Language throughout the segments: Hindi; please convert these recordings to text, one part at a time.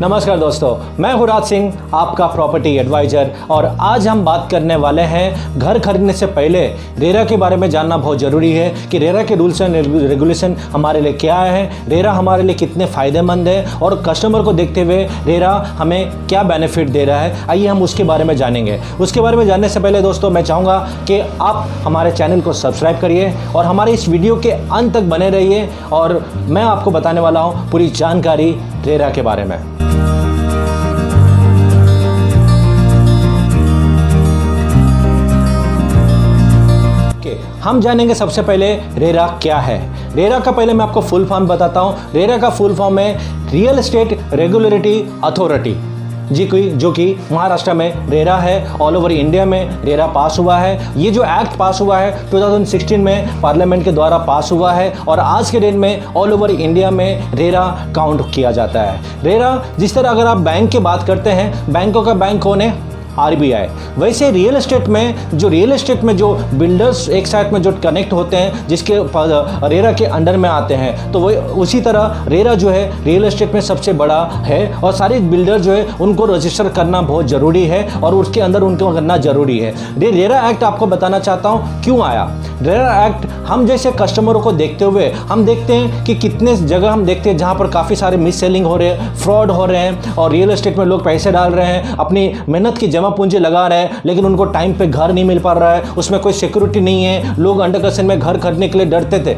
नमस्कार दोस्तों, मैं हूं राज सिंह, आपका प्रॉपर्टी एडवाइजर। और आज हम बात करने वाले हैं घर खरीदने से पहले रेरा के बारे में जानना बहुत ज़रूरी है कि रेरा के रूल्स एंड रेगुलेशन हमारे लिए क्या है, रेरा हमारे लिए कितने फ़ायदेमंद है और कस्टमर को देखते हुए रेरा हमें क्या बेनिफिट दे रहा है। आइए हम उसके बारे में जानेंगे। उसके बारे में जानने से पहले दोस्तों मैं चाहूँगा कि आप हमारे चैनल को सब्सक्राइब करिए और हमारे इस वीडियो के अंत तक बने रहिए और मैं आपको बताने वाला हूँ पूरी जानकारी रेरा के बारे में। हम जानेंगे सबसे पहले रेरा क्या है। रेरा का पहले मैं आपको फुल फॉर्म बताता हूँ। रेरा का फुल फॉर्म है रियल एस्टेट रेगुलेटरी अथॉरिटी, जो कि महाराष्ट्र में रेरा है। ऑल ओवर इंडिया में रेरा पास हुआ है। ये जो एक्ट पास हुआ है 2016 में पार्लियामेंट के द्वारा पास हुआ है और आज के डेट में ऑल ओवर इंडिया में रेरा काउंट किया जाता है। रेरा जिस तरह अगर आप बैंक की बात करते हैं, बैंकों का बैंक कौन है? आरबीआई। वैसे रियल एस्टेट में जो बिल्डर्स एक साथ में जो कनेक्ट होते हैं, जिसके रेरा के अंडर में आते हैं, तो वही उसी तरह रेरा जो है रियल एस्टेट में सबसे बड़ा है और सारे बिल्डर जो है उनको रजिस्टर करना बहुत ज़रूरी है और उसके अंदर उनको करना ज़रूरी है। रेरा एक्ट आपको बताना चाहता हूँ क्यों आया। रेरा एक्ट हम जैसे कस्टमरों को देखते हुए हम देखते हैं कि कितने जगह हम देखते हैं जहाँ पर काफ़ी सारे मिस सेलिंग हो रहे हैं, फ्रॉड हो रहे हैं और रियल एस्टेट में लोग पैसे डाल रहे हैं, अपनी मेहनत की पूंजी लगा रहे हैं, लेकिन उनको टाइम पे घर नहीं मिल पा रहा है, उसमें कोई सिक्योरिटी नहीं है, लोग अंडर कंस्ट्रक्शन में घर खरीदने के लिए डरते थे।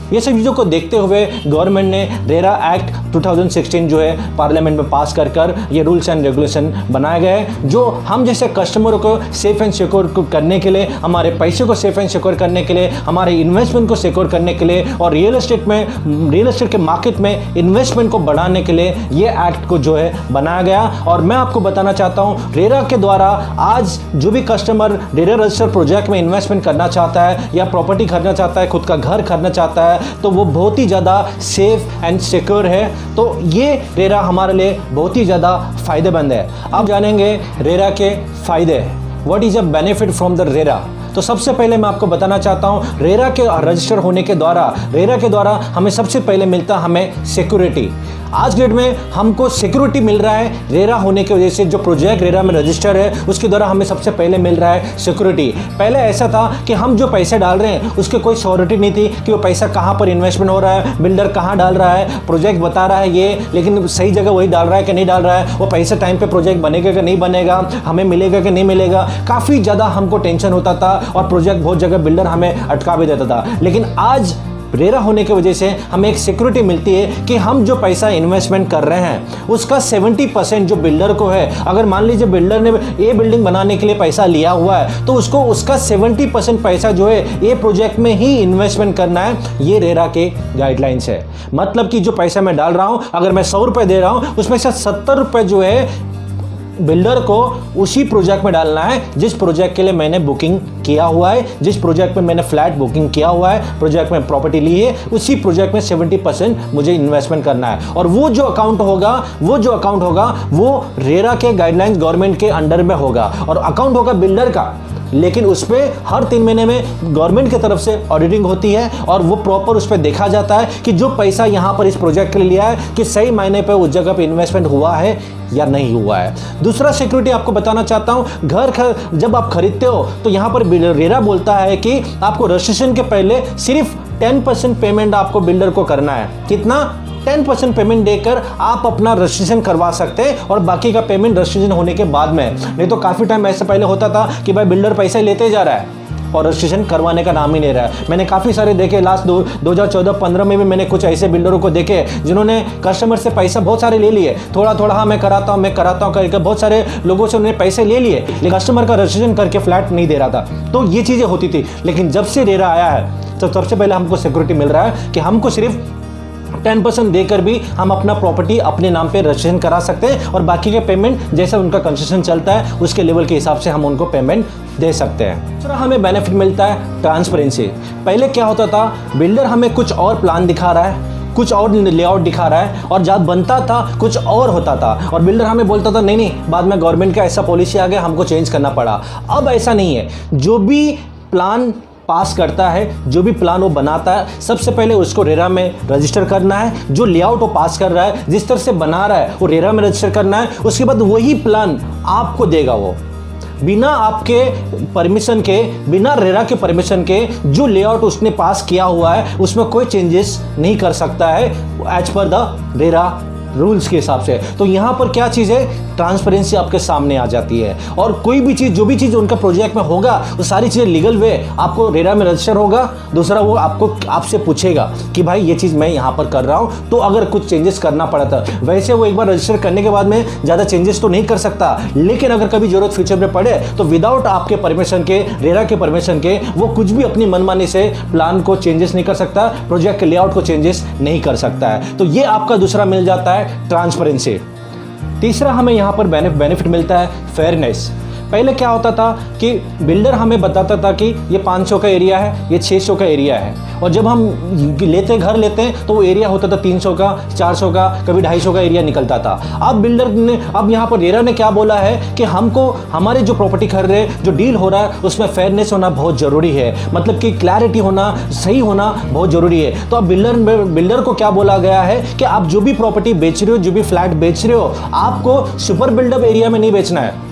ये सब चीज़ों को देखते हुए गवर्नमेंट ने रेरा एक्ट 2016 जो है पार्लियामेंट में पास कर ये रूल्स एंड रेगुलेशन बनाए गए, जो हम जैसे कस्टमरों को सेफ एंड सिक्योर करने के लिए, हमारे पैसे को सेफ एंड सिक्योर करने के लिए, हमारे इन्वेस्टमेंट को सिक्योर करने के लिए और रियल एस्टेट के मार्केट में इन्वेस्टमेंट को बढ़ाने के लिए ये एक्ट को जो है बनाया गया। और मैं आपको बताना चाहता हूँ रेरा के द्वारा आज जो भी कस्टमर रेरा रजिस्टर प्रोजेक्ट में इन्वेस्टमेंट करना चाहता है या प्रॉपर्टी खरीदना चाहता है, खुद का घर खरीदना चाहता है, तो वो बहुत ही ज़्यादा सेफ एंड सिक्योर है। तो ये रेरा हमारे लिए बहुत ही ज़्यादा फायदेमंद है। अब जानेंगे रेरा के फायदे। What is a benefit from the RERA. तो सबसे पहले मैं आपको बताना चाहता हूँ रेरा के रजिस्टर होने के द्वारा हमें सबसे पहले मिलता हमें सिक्योरिटी। आज डेट में हमको सिक्योरिटी मिल रहा है रेरा होने की वजह से। जो प्रोजेक्ट रेरा में रजिस्टर है उसके द्वारा हमें सबसे पहले मिल रहा है सिक्योरिटी। पहले ऐसा था कि हम जो पैसे डाल रहे हैं उसके कोई श्योरिटी नहीं थी कि वो पैसा कहाँ पर इन्वेस्टमेंट हो रहा है, बिल्डर कहाँ डाल रहा है, प्रोजेक्ट बता रहा है ये, लेकिन सही जगह वही डाल रहा है कि नहीं डाल रहा है, वो पैसा टाइम पर प्रोजेक्ट बनेगा कि नहीं बनेगा, हमें मिलेगा कि नहीं मिलेगा। काफ़ी ज़्यादा हमको टेंशन होता था और प्रोजेक्ट बहुत जगह बिल्डर हमें अटका भी देता था। लेकिन आज रेरा होने की वजह से हमें एक सिक्योरिटी मिलती है कि हम जो पैसा इन्वेस्टमेंट कर रहे हैं उसका 70% जो बिल्डर को है, अगर मान लीजिए बिल्डर ने ये बिल्डिंग बनाने के लिए पैसा लिया हुआ है तो उसका 70% पैसा जो है ये प्रोजेक्ट में ही इन्वेस्टमेंट करना है। ये रेरा के गाइडलाइंस है। मतलब कि जो पैसा मैं डाल रहा हूँ, अगर मैं 100 रुपये दे रहा हूँ उसमें से 70 रुपये जो है बिल्डर को उसी प्रोजेक्ट में डालना है जिस प्रोजेक्ट के लिए मैंने बुकिंग किया हुआ है, जिस प्रोजेक्ट में मैंने फ्लैट बुकिंग किया हुआ है, प्रोजेक्ट में प्रॉपर्टी ली है, उसी प्रोजेक्ट में 70% मुझे इन्वेस्टमेंट करना है। और वो जो अकाउंट होगा वो रेरा के गाइडलाइंस गवर्नमेंट के अंडर में होगा और अकाउंट होगा बिल्डर का, लेकिन उस पर हर 3 महीने में गवर्नमेंट की तरफ से ऑडिटिंग होती है और वो प्रॉपर उस पर देखा जाता है कि जो पैसा यहाँ पर इस प्रोजेक्ट के लिए लिया है कि सही मायने पे उस जगह पे इन्वेस्टमेंट हुआ है या नहीं हुआ है। दूसरा सिक्योरिटी आपको बताना चाहता हूँ, जब आप खरीदते हो तो यहाँ पर रेरा बोलता है कि आपको रजिस्ट्रेशन के पहले सिर्फ 10% पेमेंट आपको बिल्डर को करना है। कितना? 10% पेमेंट देकर आप अपना रजिस्ट्रेशन करवा सकते हैं और बाकी का पेमेंट रजिस्ट्रेशन होने के बाद में। नहीं तो काफ़ी टाइम ऐसे पहले होता था कि भाई बिल्डर पैसे लेते जा रहा है और रजिस्ट्रेशन करवाने का नाम ही नहीं रहा है। मैंने काफ़ी सारे देखे, लास्ट 2014-15 में भी मैंने कुछ ऐसे बिल्डरों को देखे जिन्होंने कस्टमर से पैसा बहुत सारे ले लिए, थोड़ा हाँ मैं कराता हूँ करके बहुत सारे लोगों से उन्होंने पैसे ले लिए, लेकिन कस्टमर का रजिस्ट्रेशन करके फ्लैट नहीं दे रहा था। तो ये चीज़ें होती थी। लेकिन जब से रेरा आया है तो सबसे पहले हमको सिक्योरिटी मिल रहा है कि हमको सिर्फ 10% देकर भी हम अपना प्रॉपर्टी अपने नाम पे रजिस्ट्रेशन करा सकते हैं और बाकी के पेमेंट जैसे उनका कंस्ट्रक्शन चलता है उसके लेवल के हिसाब से हम उनको पेमेंट दे सकते हैं। दूसरा हमें बेनिफिट मिलता है ट्रांसपेरेंसी। पहले क्या होता था, बिल्डर हमें कुछ और प्लान दिखा रहा है, कुछ और लेआउट दिखा रहा है और जब बनता था कुछ और होता था और बिल्डर हमें बोलता था नहीं, बाद में गवर्नमेंट का ऐसा पॉलिसी आ गया हमको चेंज करना पड़ा। अब ऐसा नहीं है, जो भी प्लान पास करता है, जो भी प्लान वो बनाता है, सबसे पहले उसको रेरा में रजिस्टर करना है। जो लेआउट वो पास कर रहा है, जिस तरह से बना रहा है, वो रेरा में रजिस्टर करना है। उसके बाद वही प्लान आपको देगा वो, बिना आपके परमिशन के, बिना रेरा के परमिशन के। जो लेआउट उसने पास किया हुआ है उसमें कोई चेंजेस नहीं कर सकता है as per the RERA rules के हिसाब से। तो यहाँ पर क्या चीज़ है, ट्रांसपेरेंसी आपके सामने आ जाती है। और कोई भी चीज़, जो भी चीज़ उनका प्रोजेक्ट में होगा, वो सारी चीज़ें लीगल वे आपको रेरा में रजिस्टर होगा। दूसरा, वो आपसे पूछेगा कि भाई ये चीज़ मैं यहाँ पर कर रहा हूँ, तो अगर कुछ चेंजेस करना पड़ा था। वैसे वो एक बार रजिस्टर करने के बाद में ज़्यादा चेंजेस तो नहीं कर सकता, लेकिन अगर कभी जरूरत फ्यूचर में पड़े तो विदाउट आपके परमिशन के, रेरा के परमिशन के, वो कुछ भी अपनी मनमानी से प्लान को चेंजेस नहीं कर सकता, प्रोजेक्ट के लेआउट को चेंजेस नहीं कर सकता है। तो ये आपका दूसरा मिल जाता है ट्रांसपेरेंसी। तीसरा हमें यहां पर बेनिफिट मिलता है फेयरनेस। पहले क्या होता था कि बिल्डर हमें बताता था कि ये 500 का एरिया है, ये 600 का एरिया है, और जब हम घर लेते हैं तो वो एरिया होता था 300 का, 400 का, कभी 250 का एरिया निकलता था। अब यहाँ पर रेरा ने क्या बोला है कि हमको हमारे जो प्रॉपर्टी खरीद रहे, जो डील हो रहा है, उसमें फेयरनेस होना बहुत ज़रूरी है, मतलब कि क्लैरिटी होना, सही होना बहुत ज़रूरी है। तो अब बिल्डर को क्या बोला गया है कि आप जो भी प्रॉपर्टी बेच रहे हो, जो भी फ्लैट बेच रहे हो, आपको सुपर बिल्डअप एरिया में नहीं बेचना है,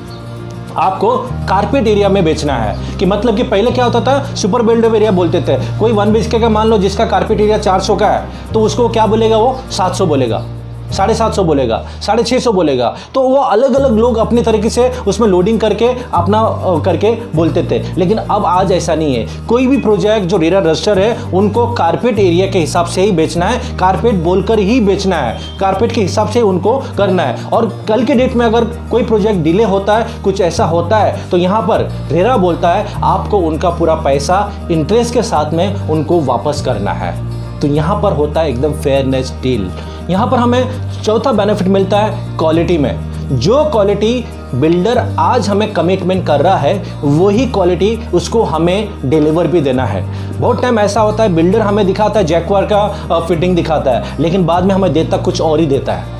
आपको कारपेट एरिया में बेचना है। कि मतलब कि पहले क्या होता था, सुपर बिल्डअप एरिया बोलते थे। कोई 1 BHK का मान लो जिसका कारपेट एरिया 400 का है, तो उसको क्या बोलेगा, वो 700 बोलेगा, 750 बोलेगा, 650 बोलेगा। तो वो अलग अलग लोग अपने तरीके से उसमें लोडिंग करके अपना करके बोलते थे। लेकिन अब आज ऐसा नहीं है। कोई भी प्रोजेक्ट जो रेरा रजिस्टर है, उनको कारपेट एरिया के हिसाब से ही बेचना है, कारपेट बोलकर ही बेचना है, कारपेट के हिसाब से उनको करना है। और कल के डेट में अगर कोई प्रोजेक्ट डिले होता है, कुछ ऐसा होता है, तो यहाँ पर रेरा बोलता है आपको उनका पूरा पैसा इंटरेस्ट के साथ में उनको वापस करना है। तो यहाँ पर होता है एकदम फेयरनेस डील। यहाँ पर हमें चौथा बेनिफिट मिलता है क्वालिटी में। जो क्वालिटी बिल्डर आज हमें कमिटमेंट कर रहा है, वही क्वालिटी उसको हमें डिलीवर भी देना है। बहुत टाइम ऐसा होता है, बिल्डर हमें दिखाता है जैकवार का फिटिंग दिखाता है, लेकिन बाद में हमें देता कुछ और ही देता है।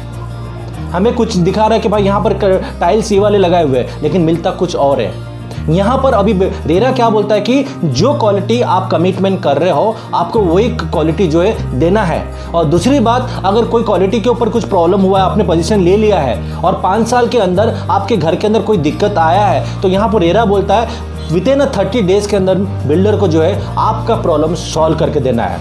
हमें कुछ दिखा रहा है कि भाई यहाँ पर टाइल्स ये वाले लगाए हुए हैं, लेकिन मिलता कुछ और है। यहाँ पर अभी रेरा क्या बोलता है कि जो क्वालिटी आप कमिटमेंट कर रहे हो, आपको वही क्वालिटी जो है देना है। और दूसरी बात, अगर कोई क्वालिटी के ऊपर कुछ प्रॉब्लम हुआ है, आपने पोजीशन ले लिया है और 5 साल के अंदर आपके घर के अंदर कोई दिक्कत आया है, तो यहाँ पर रेरा बोलता है विदिन 30 डेज के अंदर बिल्डर को जो है आपका प्रॉब्लम सॉल्व करके देना है,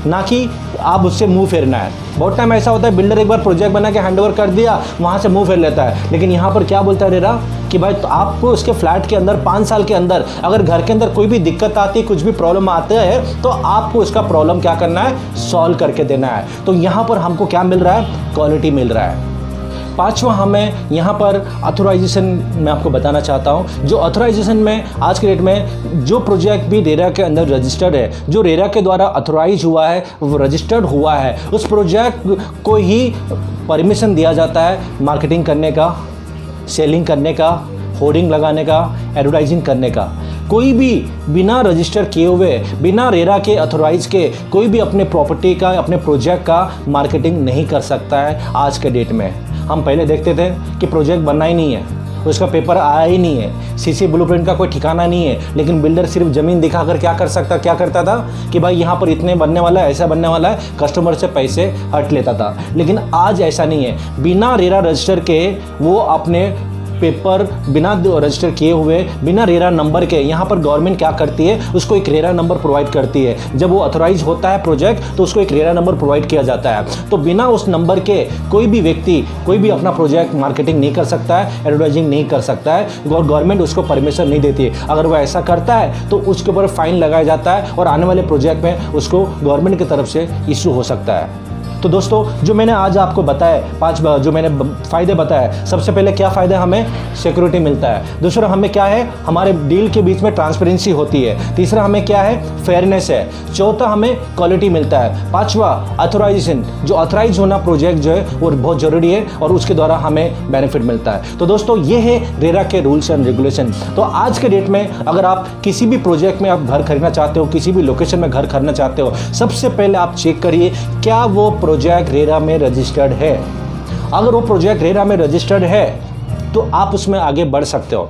ना कि आप उससे मुंह फेरना है। बहुत टाइम ऐसा होता है, बिल्डर एक बार प्रोजेक्ट बना के हैंडओवर कर दिया, वहाँ से मुंह फेर लेता है। लेकिन यहाँ पर क्या बोलता है रेरा कि भाई तो आपको उसके फ्लैट के अंदर 5 साल के अंदर अगर घर के अंदर कोई भी दिक्कत आती है, कुछ भी प्रॉब्लम आते हैं, तो आपको उसका प्रॉब्लम क्या करना है, सॉल्व करके देना है। तो यहाँ पर हमको क्या मिल रहा है, क्वालिटी मिल रहा है। पांचवा हमें यहाँ पर ऑथोराइजेशन मैं आपको बताना चाहता हूँ। जो ऑथोराइजेशन में आज के डेट में जो प्रोजेक्ट भी रेरा के अंदर रजिस्टर्ड है, जो रेरा के द्वारा ऑथोराइज हुआ है, वो रजिस्टर्ड हुआ है, उस प्रोजेक्ट को ही परमिशन दिया जाता है मार्केटिंग करने का, सेलिंग करने का, होर्डिंग लगाने का, एडवर्टाइजिंग करने का। कोई भी बिना रजिस्टर किए हुए, बिना रेरा के ऑथोराइज के कोई भी अपने प्रॉपर्टी का, अपने प्रोजेक्ट का मार्केटिंग नहीं कर सकता है आज के डेट में। हम पहले देखते थे कि प्रोजेक्ट बनना ही नहीं है, उसका पेपर आया ही नहीं है, सीसी ब्लूप्रिंट का कोई ठिकाना नहीं है, लेकिन बिल्डर सिर्फ ज़मीन दिखाकर क्या करता था कि भाई यहाँ पर इतने बनने वाला है, ऐसा बनने वाला है, कस्टमर से पैसे हट लेता था। लेकिन आज ऐसा नहीं है। बिना रेरा रजिस्टर के वो अपने पेपर बिना रजिस्टर किए हुए, बिना रेरा नंबर के, यहाँ पर गवर्नमेंट क्या करती है, उसको एक रेरा नंबर प्रोवाइड करती है। जब वो ऑथोराइज होता है प्रोजेक्ट, तो उसको एक रेरा नंबर प्रोवाइड किया जाता है। तो बिना उस नंबर के कोई भी व्यक्ति कोई भी अपना प्रोजेक्ट मार्केटिंग नहीं कर सकता है, एडवर्टाइजिंग नहीं कर सकता है, और गवर्नमेंट उसको परमिशन नहीं देती है। अगर वो ऐसा करता है तो उसके ऊपर फाइन लगाया जाता है और आने वाले प्रोजेक्ट में उसको गवर्नमेंट की तरफ से इशू हो सकता है। तो दोस्तों, जो मैंने आज आपको बताया, 5 जो मैंने फ़ायदे बताए, सबसे पहले क्या फ़ायदा, हमें सिक्योरिटी मिलता है। दूसरा हमें क्या है, हमारे डील के बीच में ट्रांसपेरेंसी होती है। तीसरा हमें क्या है, फेयरनेस है। चौथा हमें क्वालिटी मिलता है। पांचवा ऑथोराइजेशन, जो ऑथोराइज होना प्रोजेक्ट जो है वो बहुत ज़रूरी है और उसके द्वारा हमें बेनिफिट मिलता है। तो दोस्तों, ये है रेरा के रूल्स एंड रेगुलेशन। तो आज के डेट में अगर आप किसी भी प्रोजेक्ट में आप घर खरीदना चाहते हो, किसी भी लोकेशन में घर खरीदना चाहते हो, सबसे पहले आप चेक करिए क्या वो प्रोजेक्ट रेरा में रजिस्टर्ड है। अगर वो प्रोजेक्ट रेरा में रजिस्टर्ड है तो आप उसमें आगे बढ़ सकते हो।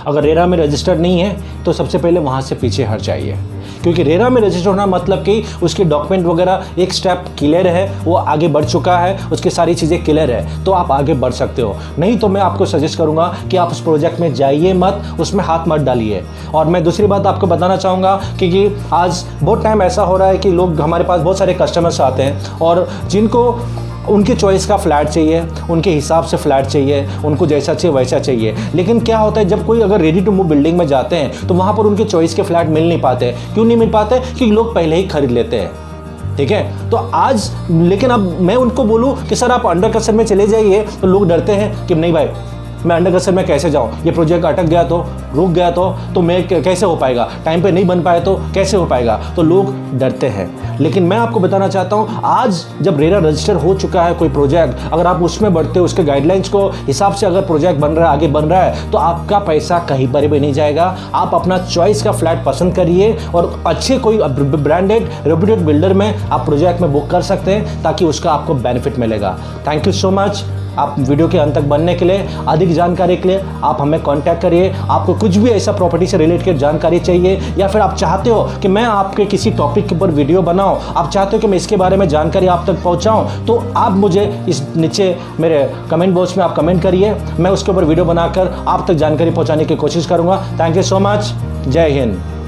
अगर रेरा में रजिस्टर्ड नहीं है तो सबसे पहले वहाँ से पीछे हट जाइए, क्योंकि रेरा में रजिस्टर होना मतलब कि उसके डॉक्यूमेंट वगैरह एक स्टेप क्लियर है, वो आगे बढ़ चुका है, उसकी सारी चीज़ें क्लियर है, तो आप आगे बढ़ सकते हो। नहीं तो मैं आपको सजेस्ट करूंगा कि आप उस प्रोजेक्ट में जाइए मत, उसमें हाथ मत डालिए। और मैं दूसरी बात आपको बताना चाहूँगा कि आज बहुत टाइम ऐसा हो रहा है कि लोग, हमारे पास बहुत सारे कस्टमर्स आते हैं और जिनको उनकी चॉइस का फ्लैट चाहिए, उनके हिसाब से फ्लैट चाहिए, उनको जैसा चाहिए वैसा चाहिए। लेकिन क्या होता है, जब कोई अगर रेडी टू मूव बिल्डिंग में जाते हैं तो वहाँ पर उनके चॉइस के फ्लैट मिल नहीं पाते। क्यों नहीं मिल पाते? क्योंकि लोग पहले ही खरीद लेते हैं। ठीक है, तो आज लेकिन अब मैं उनको बोलूँ कि सर आप अंडर कंस्ट्रक्शन में चले जाइए, तो लोग डरते हैं कि नहीं भाई मैं अंडर कंस्ट्रक्शन में कैसे जाऊँ, ये प्रोजेक्ट अटक गया तो, रुक गया तो मैं कैसे हो पाएगा, टाइम पे नहीं बन पाए तो कैसे हो पाएगा, तो लोग डरते हैं। लेकिन मैं आपको बताना चाहता हूँ, आज जब रेरा रजिस्टर हो चुका है कोई प्रोजेक्ट, अगर आप उसमें बढ़ते हो, उसके गाइडलाइंस को हिसाब से अगर प्रोजेक्ट बन रहा है, आगे बन रहा है, तो आपका पैसा कहीं पर भी नहीं जाएगा। आप अपना चॉइस का फ्लैट पसंद करिए और अच्छे कोई ब्रांडेड रेप्यूटेड बिल्डर में आप प्रोजेक्ट में बुक कर सकते हैं, ताकि उसका आपको बेनिफिट मिलेगा। Thank you so much. आप वीडियो के अंत तक बनने के लिए, अधिक जानकारी के लिए आप हमें कांटेक्ट करिए। आपको कुछ भी ऐसा प्रॉपर्टी से रिलेटेड जानकारी चाहिए, या फिर आप चाहते हो कि मैं आपके किसी टॉपिक के ऊपर वीडियो बनाऊं, आप चाहते हो कि मैं इसके बारे में जानकारी आप तक पहुंचाऊं, तो आप मुझे इस नीचे मेरे कमेंट बॉक्स में आप कमेंट करिए, मैं उसके ऊपर वीडियो बनाकर आप तक जानकारी पहुँचाने की कोशिश करूँगा। Thank you so much. जय हिंद।